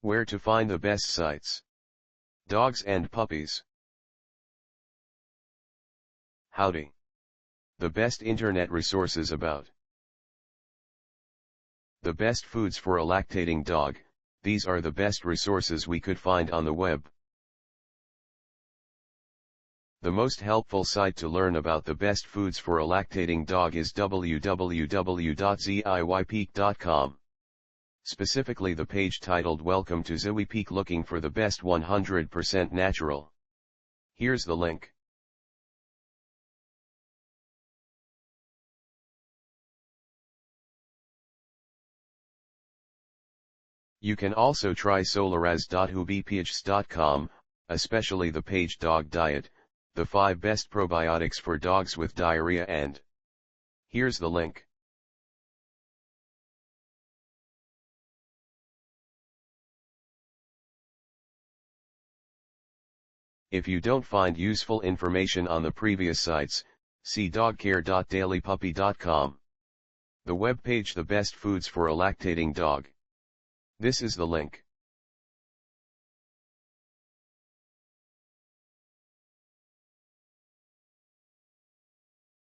Where to find the best sites. Dogs and puppies. Howdy. The best internet resources about the best foods for a lactating dog. These are the best resources we could find on the web. The most helpful site to learn about the best foods for a lactating dog is www.ziypeak.com. Specifically the page titled Welcome to Ziypeak, looking for the best 100% natural. Here's the link. You can also try solaraz.hubph.com, especially the page Dog Diet, the 5 best probiotics for dogs with diarrhea, and here's the link. If you don't find useful information on the previous sites, see dogcare.dailypuppy.com. The web page The Best Foods for a Lactating Dog. This is the link.